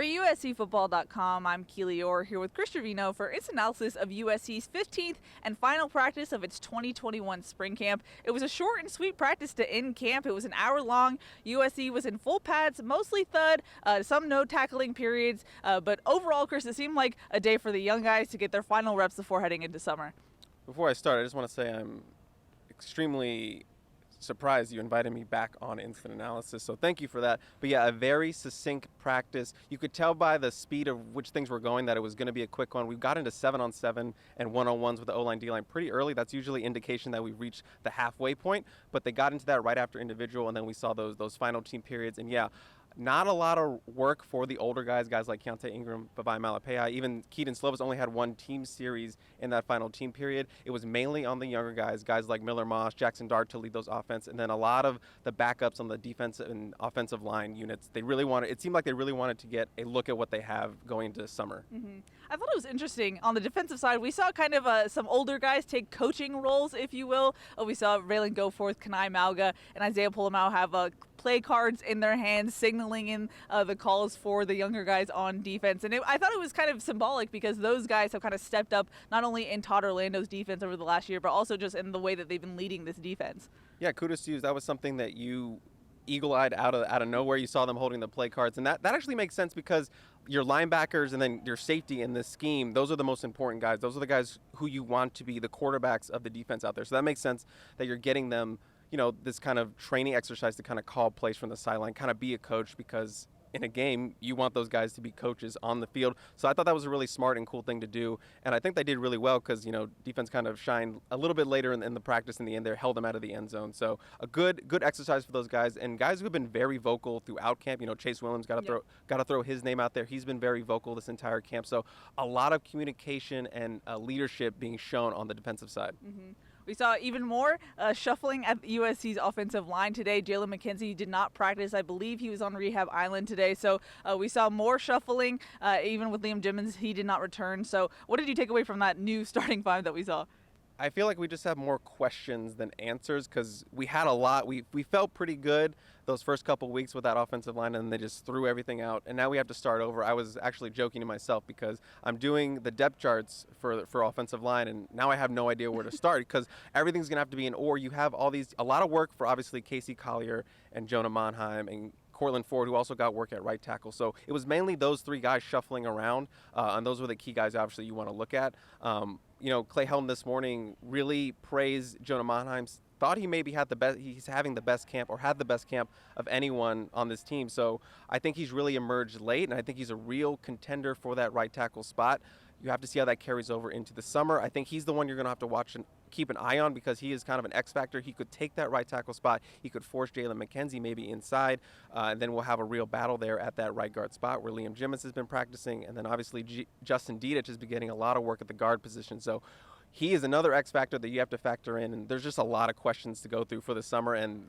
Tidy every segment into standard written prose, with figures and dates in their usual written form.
For USCFootball.com, I'm Keely Eure here with Chris Treviño for its analysis of USC's 15th and final practice of its 2021 spring camp. It was a short and sweet practice to end camp. It was an hour long. USC was in full pads, mostly thud, some no tackling periods, but overall, Chris, it seemed like a day for the young guys to get their final reps before heading into summer. Before I start, I just want to say I'm extremely surprised you invited me back on instant analysis, so thank you for that. But yeah, a very succinct practice. You could tell by the speed of which things were going that it was going to be a quick one. We got into 7-on-7 and 1-on-1s with the O-line, D-line pretty early. That's usually indication that we reached the halfway point, but they got into that right after individual, and then we saw those final team periods. And yeah, not a lot of work for the older guys like Keontae Ingram, Bavai Malapei. Even Keaton Slovis only had one team series in that final team period. It was mainly on the younger guys like Miller Moss, Jackson Dart to lead those offense, and then a lot of the backups on the defensive and offensive line units. It seemed like they really wanted to get a look at what they have going into summer. Mm-hmm. I thought it was interesting. On the defensive side, we saw kind of some older guys take coaching roles, if you will. We saw Raylan Goforth, Kanai Malga, and Isaiah Pulamau have play cards in their hands, signaling in the calls for the younger guys on defense. And I thought it was kind of symbolic because those guys have kind of stepped up not only in Todd Orlando's defense over the last year, but also just in the way that they've been leading this defense. Yeah, kudos to you. That was something that you eagle-eyed out of nowhere. You saw them holding the play cards, and that actually makes sense because your linebackers and then your safety in this scheme, those are the most important guys. Those are the guys who you want to be the quarterbacks of the defense out there. So that makes sense that you're getting them, this kind of training exercise to kind of call plays from the sideline, kind of be a coach, because in a game, you want those guys to be coaches on the field. So I thought that was a really smart and cool thing to do. And I think they did really well because, defense kind of shined a little bit later in the practice in the end there, held them out of the end zone. So a good exercise for those guys. And guys who have been very vocal throughout camp, Chase Williams got to throw his name out there. He's been very vocal this entire camp. So a lot of communication and leadership being shown on the defensive side. Mm-hmm. We saw even more shuffling at USC's offensive line today. Jalen McKenzie did not practice. I believe he was on rehab island today. So we saw more shuffling. Even with Liam Jimmons, he did not return. So what did you take away from that new starting five that we saw? I feel like we just have more questions than answers because we had a lot. We felt pretty good those first couple weeks with that offensive line, and they just threw everything out. And now we have to start over. I was actually joking to myself because I'm doing the depth charts for offensive line, and now I have no idea where to start because everything's going to have to be in or. You have a lot of work for obviously Casey Collier and Jonah Monheim and Cortland Ford, who also got work at right tackle. So it was mainly those three guys shuffling around, and those were the key guys obviously you want to look at. Clay Helton this morning really praised Jonah Monheim, thought he maybe had he's having the best camp or had the best camp of anyone on this team. So I think he's really emerged late, and I think he's a real contender for that right tackle spot. You have to see how that carries over into the summer. I think he's the one you're going to have to watch and keep an eye on because he is kind of an X factor. He could take that right tackle spot. He could force Jalen McKenzie maybe inside, and then we'll have a real battle there at that right guard spot where Liam Jimmons has been practicing, and then obviously Justin Dedich has been getting a lot of work at the guard position. So he is another X factor that you have to factor in, and there's just a lot of questions to go through for the summer, and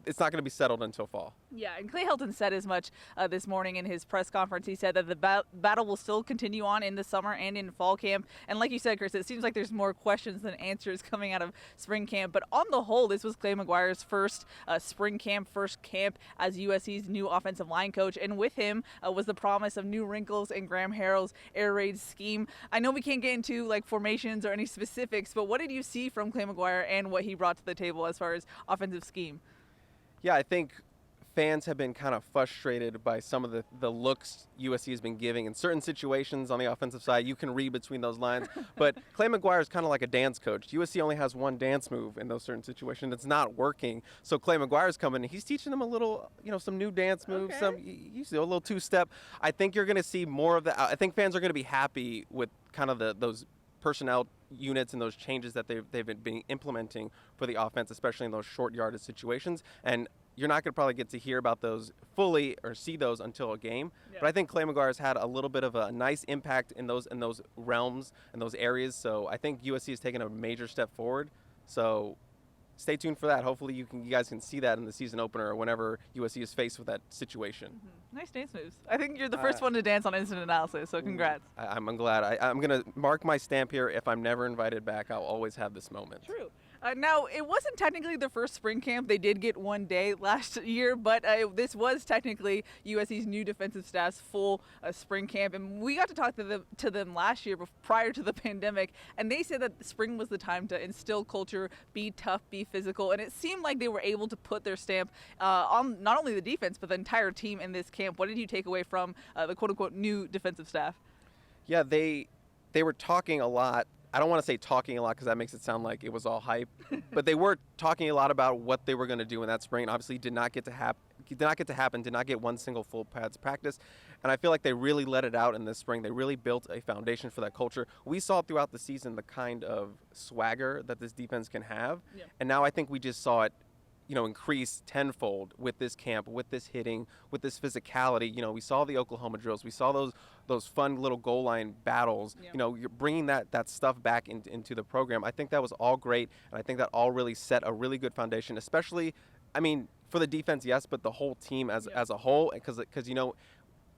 it's not going to be settled until fall. Yeah, and Clay Helton said as much this morning in his press conference. He said that the battle will still continue on in the summer and in fall camp. And like you said, Chris, it seems like there's more questions than answers coming out of spring camp. But on the whole, this was Clay McGuire's first spring camp, first camp as USC's new offensive line coach. And with him was the promise of new wrinkles in Graham Harrell's air raid scheme. I know we can't get into formations or any specifics, but what did you see from Clay McGuire and what he brought to the table as far as offensive scheme? Yeah, I think fans have been kind of frustrated by some of the looks USC has been giving in certain situations on the offensive side. You can read between those lines. But Clay McGuire is kind of like a dance coach. USC only has one dance move in those certain situations. It's not working. So Clay McGuire's coming and he's teaching them a little, some new dance moves, a little two-step. I think you're going to see more of that. I think fans are going to be happy with kind of those personnel units and those changes that they've been implementing for the offense, especially in those short yardage situations. And you're not going to probably get to hear about those fully or see those until a game. Yeah. But I think Clay McGuire has had a little bit of a nice impact in those realms and those areas. So I think USC has taken a major step forward. So stay tuned for that. Hopefully you guys can see that in the season opener or whenever USC is faced with that situation. Mm-hmm. Nice dance moves. I think you're the first one to dance on instant analysis, so congrats. I'm glad. I'm going to mark my stamp here. If I'm never invited back, I'll always have this moment. True. Now, it wasn't technically the first spring camp. They did get 1 day last year, but this was technically USC's new defensive staff's full spring camp. And we got to talk to them last year prior to the pandemic, and they said that spring was the time to instill culture, be tough, be physical. And it seemed like they were able to put their stamp on not only the defense, but the entire team in this camp. What did you take away from the quote-unquote new defensive staff? Yeah, they were talking a lot. I don't want to say talking a lot because that makes it sound like it was all hype, but they were talking a lot about what they were going to do in that spring. Obviously, did not get to happen. Did not get one single full pads practice, and I feel like they really let it out in this spring. They really built a foundation for that culture. We saw throughout the season the kind of swagger that this defense can have, and now I think we just saw it, increase tenfold with this camp, with this hitting, with this physicality. We saw the Oklahoma drills. We saw those fun little goal line battles. You're bringing that stuff back into the program. I think that was all great, and I think that all really set a really good foundation, especially, for the defense, yes, but the whole team as a whole, because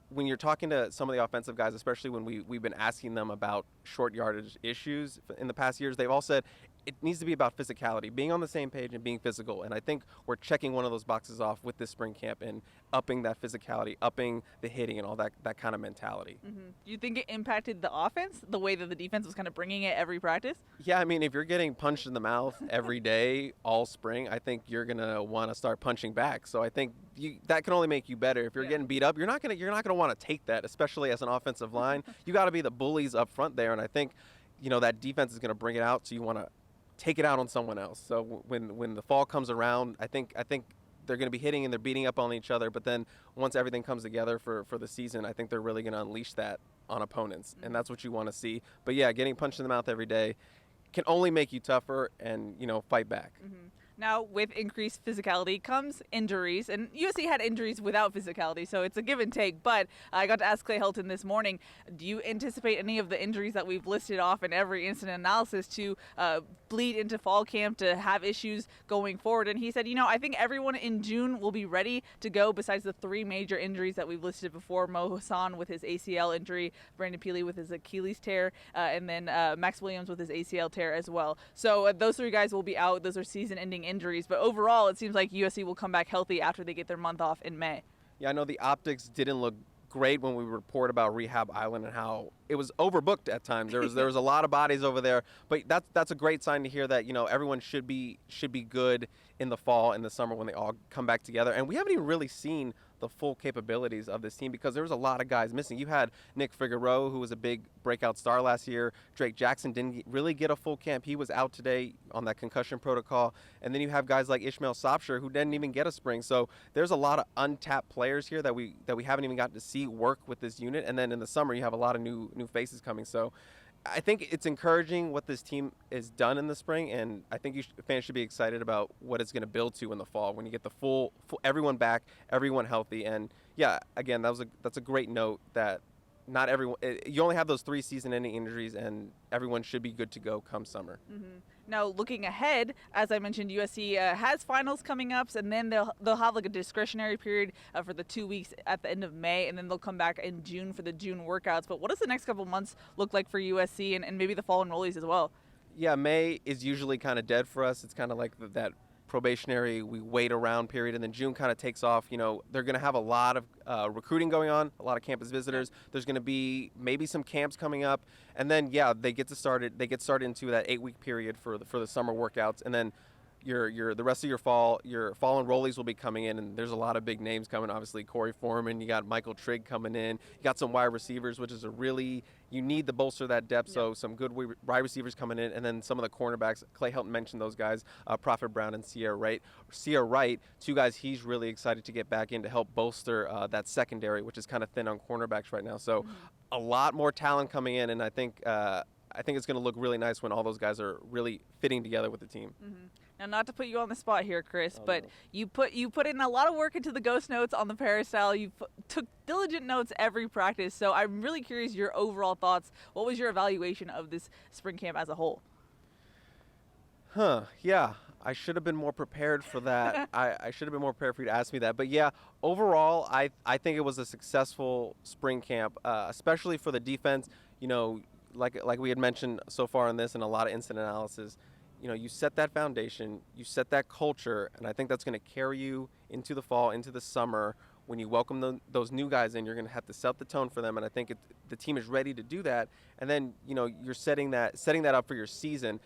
when you're talking to some of the offensive guys, especially when we've been asking them about short yardage issues in the past years, they've all said it needs to be about physicality, being on the same page and being physical. And I think we're checking one of those boxes off with this spring camp and upping that physicality, upping the hitting and all that kind of mentality. Do you think it impacted the offense, the way that the defense was kind of bringing it every practice? Yeah, if you're getting punched in the mouth every day all spring, I think you're going to want to start punching back. So I think that can only make you better. If you're getting beat up, you're not going to want to take that, especially as an offensive line. You got to be the bullies up front there, and I think that defense is going to bring it out, so you want to take it out on someone else. So when the fall comes around, I think they're going to be hitting and they're beating up on each other, but then once everything comes together for the season, I think they're really going to unleash that on opponents, and that's what you want to see. But yeah, getting punched in the mouth every day can only make you tougher and fight back. Now, with increased physicality comes injuries, and USC had injuries without physicality, so it's a give and take. But I got to ask Clay Helton this morning, do you anticipate any of the injuries that we've listed off in every incident analysis to bleed into fall camp, to have issues going forward? And he said, I think everyone in June will be ready to go besides the 3 major injuries that we've listed before: Mo Hassan with his ACL injury, Brandon Keely with his Achilles tear, and then Max Williams with his ACL tear as well. So those 3 guys will be out. Those are season-ending injuries, but overall it seems like USC will come back healthy after they get their month off in May. Yeah, I know the optics didn't look great when we report about Rehab Island and how it was overbooked at times. There was a lot of bodies over there, but that's a great sign to hear that everyone should be good in the fall and the summer when they all come back together. And we haven't even really seen the full capabilities of this team because there was a lot of guys missing. You had Nick Figueroa, who was a big breakout star last year. Drake Jackson didn't really get a full camp. He was out today on that concussion protocol. And then you have guys like Ishmael Sopsher, who didn't even get a spring. So there's a lot of untapped players here that we haven't even gotten to see work with this unit. And then in the summer, you have a lot of new faces coming. So I think it's encouraging what this team has done in the spring, and I think fans should be excited about what it's going to build to in the fall when you get the full everyone back, everyone healthy. And yeah, again, that's a great note that not everyone. You only have those 3 season-ending injuries, and everyone should be good to go come summer. Now, looking ahead, as I mentioned, USC has finals coming up, and then they'll have like a discretionary period for the 2 weeks at the end of May, and then they'll come back in June for the June workouts. But what does the next couple months look like for USC and maybe the fall enrollees as well? Yeah, May is usually kind of dead for us. It's kind of like that probationary, we wait around period, and then June kind of takes off. They're going to have a lot of recruiting going on, a lot of campus visitors. There's going to be maybe some camps coming up, and then they get started into that 8-week period for the summer workouts, and then the rest of your fall enrollees will be coming in, and there's a lot of big names coming. Obviously, Corey Foreman, you got Michael Trigg coming in, you got some wide receivers, which is you need to bolster that depth. So some good wide receivers coming in, and then some of the cornerbacks. Clay Helton mentioned those guys, Prophet Brown and Sierra Wright. 2 guys he's really excited to get back in to help bolster that secondary, which is kind of thin on cornerbacks right now. So a lot more talent coming in, and I think it's going to look really nice when all those guys are really fitting together with the team. Now, not to put you on the spot here, Chris, but you put in a lot of work into the ghost notes on the peristyle. You took diligent notes every practice. So I'm really curious your overall thoughts. What was your evaluation of this spring camp as a whole? Yeah, I should have been more prepared for that. I should have been more prepared for you to ask me that. But yeah, overall, I think it was a successful spring camp, especially for the defense. Like we had mentioned so far in this and a lot of instant analysis. you set that foundation, you set that culture, and I think that's going to carry you into the fall, into the summer. When you welcome those new guys in, you're going to have to set the tone for them, and I think the team is ready to do that. And then, you're setting that up for your season.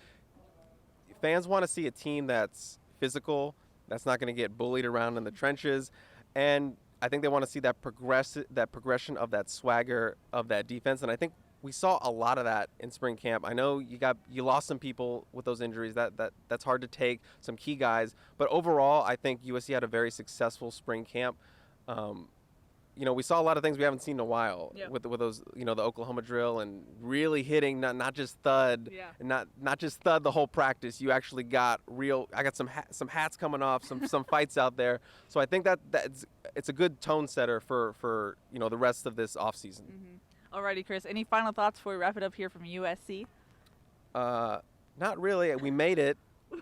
Fans want to see a team that's physical, that's not going to get bullied around in the trenches, and I think they want to see that progression of that swagger of that defense, and I think we saw a lot of that in spring camp. I know you lost some people with those injuries. That's hard to take, some key guys. But overall, I think USC had a very successful spring camp. We saw a lot of things we haven't seen in a while with those, the Oklahoma drill and really hitting not just thud, and not just thud the whole practice. You actually got real. I got some hats coming off, some fights out there. So I think it's a good tone setter for the rest of this off season. Mm-hmm. Alrighty, Chris. Any final thoughts before we wrap it up here from USC? Not really. We made it.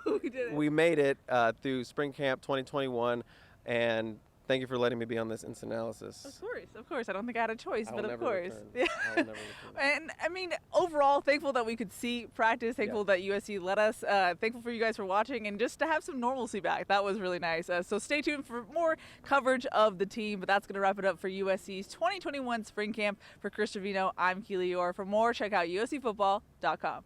We did it. We made it through spring camp 2021, and thank you for letting me be on this instant analysis. Of course. I don't think I had a choice, but of course. Yeah. I will never return. And I mean, overall, thankful that we could see practice. Thankful that USC let us. Thankful for you guys for watching and just to have some normalcy back. That was really nice. So stay tuned for more coverage of the team. But that's going to wrap it up for USC's 2021 spring camp. For Chris Treviño, I'm Keely Eure. For more, check out uscfootball.com.